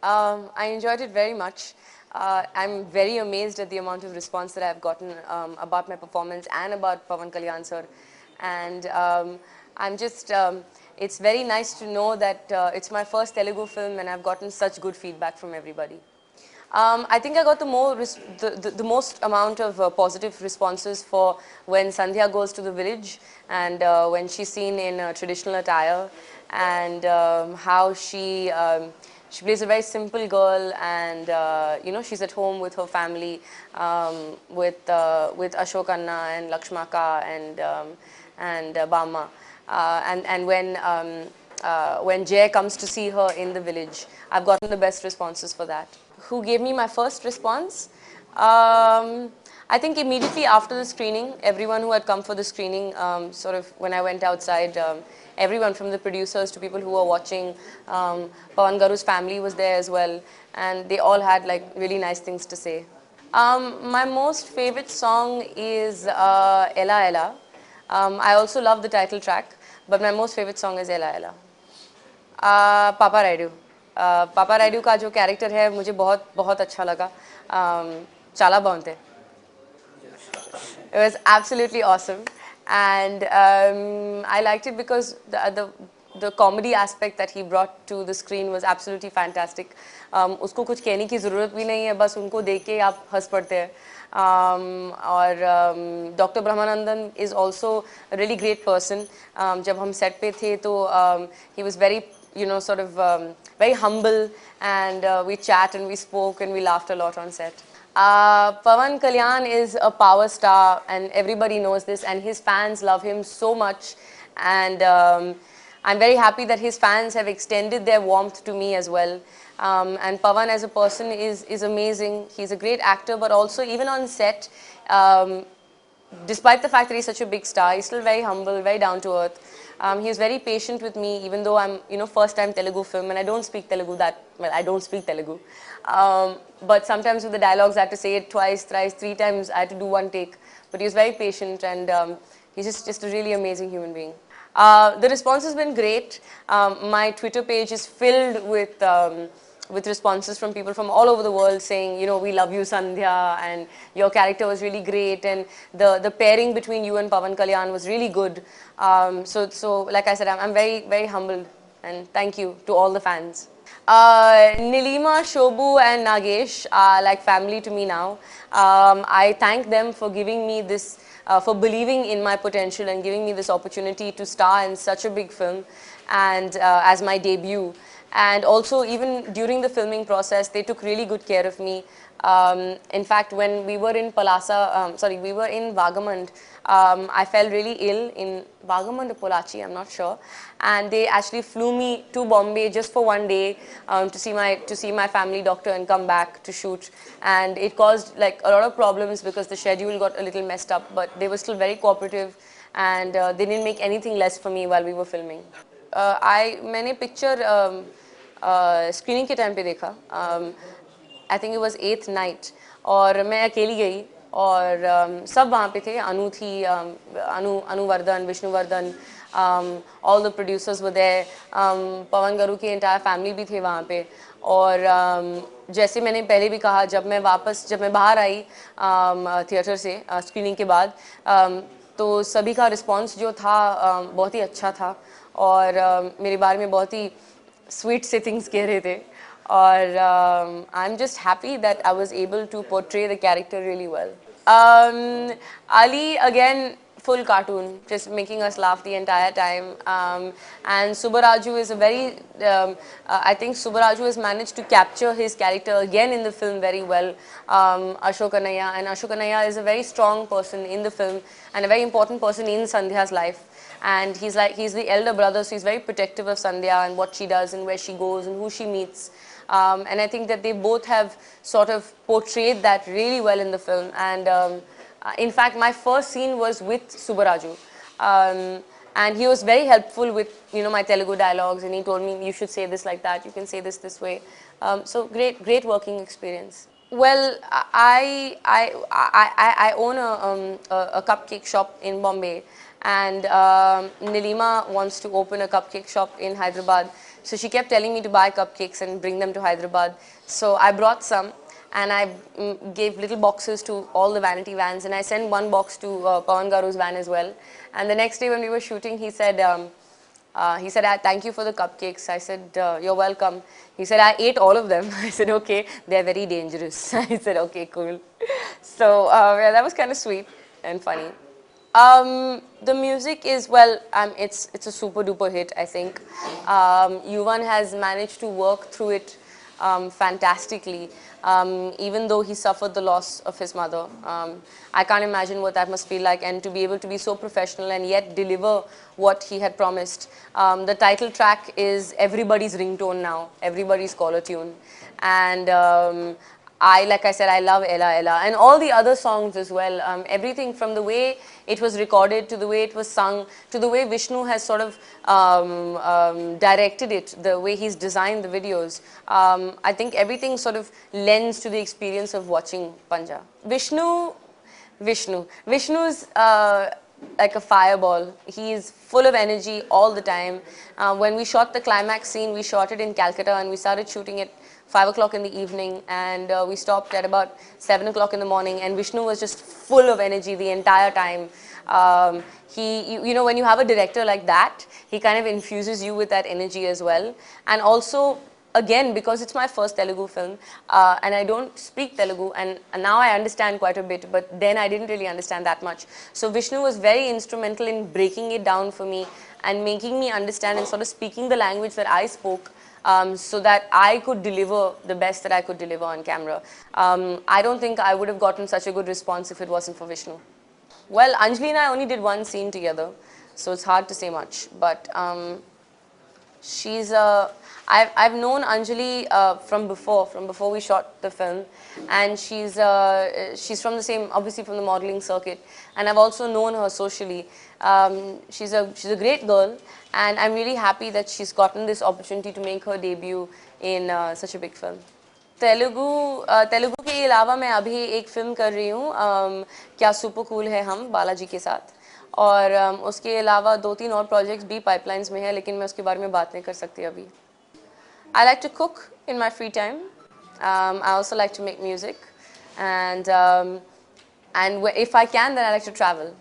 I enjoyed it very much. I'm very amazed at the amount of response that I've gotten about my performance and about Pawan Kalyan sir. And it's very nice to know that it's my first Telugu film and I've gotten such good feedback from everybody. I think I got the most amount of positive responses for when Sandhya goes to the village and when she's seen in traditional attire and how she plays a very simple girl and she's at home with her family with Ashok Anna and Lakshmaka and Bama and when Jay comes to see her in the village, I've gotten the best responses for that. Who gave me my first response? I think immediately after the screening, everyone who had come for the screening, sort of when I went outside, everyone from the producers to people who were watching, Pawan Garu's family was there as well, and they all had like really nice things to say. My most favorite song is Ella Ella. I also love the title track, but my most favorite song is Ella Ella. पापा राइडू पापा राइडू का जो character है मुझे बहुत बहुत अच्छा लगा चाला बाउंते it was absolutely awesome and I liked it because the comedy aspect that he brought to the screen was absolutely fantastic. उसको कुछ कहने की ज़रूरत भी नहीं है बस उनको देख के आप हंस पड़ते हैं और doctor Brahmanandam is also a really great person. जब हम set पे थे तो he was very sort of very humble and we chat and we spoke and we laughed a lot on set. Pawan Kalyan is a power star and everybody knows this and his fans love him so much and I'm very happy that his fans have extended their warmth to me as well. And Pawan as a person is amazing. He's a great actor but also even on set, despite the fact that he's such a big star, he's still very humble, very down to earth. He was very patient with me, even though I'm, first time Telugu film and I don't speak Telugu I don't speak Telugu. But sometimes with the dialogues, I had to say it twice, thrice, 3 times. I had to do one take. But he was very patient and he's just a really amazing human being. The response has been great. My Twitter page is filled with responses from people from all over the world saying, we love you, Sandhya, and your character was really great, and the pairing between you and Pawan Kalyan was really good. So like I said, I'm very, very humbled, and thank you to all the fans. Nilima, Shobhu and Nagesh are like family to me now. I thank them for giving me this, for believing in my potential and giving me this opportunity to star in such a big film and as my debut. And also even during the filming process, they took really good care of me. In fact, when we were in we were in Vagamand, I fell really ill in Vagamand or Polachi, I'm not sure. And they actually flew me to Bombay just for one day to see my family doctor and come back to shoot. And it caused like a lot of problems because the schedule got a little messed up, but they were still very cooperative and they didn't make anything less for me while we were filming. मैंने picture screening के time पे देखा I think it was 8th night और मैं अकेली गई और सब वहाँ पे थे अनु थी Anuvardhan Vishnuvardhan all the producers were there Pawan garu की एंटायर फैमिली भी थे वहाँ पे और जैसे मैंने पहले भी कहा जब मैं बाहर आई थिएटर से स्क्रीनिंग के बाद तो सभी का रिस्पांस जो था बहुत ही अच्छा था और मेरे बारे में बहुत ही sweet से things कह रहे थे और I'm just happy that I was able to portray the character really well. Ali again full cartoon, just making us laugh the entire time. And Subbaraju is a very, I think Subbaraju has managed to capture his character again in the film very well. Ashok Anaya, and Ashok Anaya is a very strong person in the film and a very important person in Sandhya's life. And he's the elder brother, so he's very protective of Sandhya and what she does and where she goes and who she meets. And I think that they both have sort of portrayed that really well in the film. And in fact, my first scene was with Subbaraju. And he was very helpful with, my Telugu dialogues, and he told me, you should say this like that, you can say this way. So great working experience. Well, I own a cupcake shop in Bombay, and Nilima wants to open a cupcake shop in Hyderabad. So she kept telling me to buy cupcakes and bring them to Hyderabad. So I brought some, and I gave little boxes to all the vanity vans, and I sent one box to Pawan Garu's van as well. And the next day when we were shooting, he said, thank you for the cupcakes. I said, you're welcome. He said, I ate all of them. I said, okay, they're very dangerous. I said, okay, cool. So yeah, that was kind of sweet and funny. The music is, well, it's a super duper hit, I think. Yuvan has managed to work through it fantastically, even though he suffered the loss of his mother. I can't imagine what that must feel like, and to be able to be so professional and yet deliver what he had promised. The title track is everybody's ringtone now, everybody's caller tune. And like I said, I love Ella Ella and all the other songs as well. Everything from the way it was recorded to the way it was sung to the way Vishnu has sort of directed it, the way he's designed the videos. I think everything sort of lends to the experience of watching Panja. Vishnu's like a fireball. He is full of energy all the time. When we shot the climax scene, we shot it in Calcutta and we started shooting it 5 o'clock in the evening, and we stopped at about 7 o'clock in the morning, and Vishnu was just full of energy the entire time. You know, when you have a director like that, he kind of infuses you with that energy as well. And also, again, because it's my first Telugu film, and I don't speak Telugu, and now I understand quite a bit, but then I didn't really understand that much. So Vishnu was very instrumental in breaking it down for me and making me understand and sort of speaking the language that I spoke, so that I could deliver the best that I could deliver on camera. I don't think I would have gotten such a good response if it wasn't for Vishnu. Well, Anjali and I only did one scene together, so it's hard to say much. But I've known Anjali from before we shot the film, and she's from the same, obviously from the modeling circuit, and I've also known her socially. She's a great girl, and I'm really happy that she's gotten this opportunity to make her debut in such a big film. Telugu के अलावा मैं अभी एक film कर रही हूँ, क्या super cool है हम, बालाजी के साथ, और उसके अलावा 2-3 और प्रोजेक्ट्स भी पाइपलाइंस में है, लेकिन मैं उसके बारे में बात नहीं कर सकती अभी. I like to cook in my free time. I also like to make music, and if I can, then I like to travel.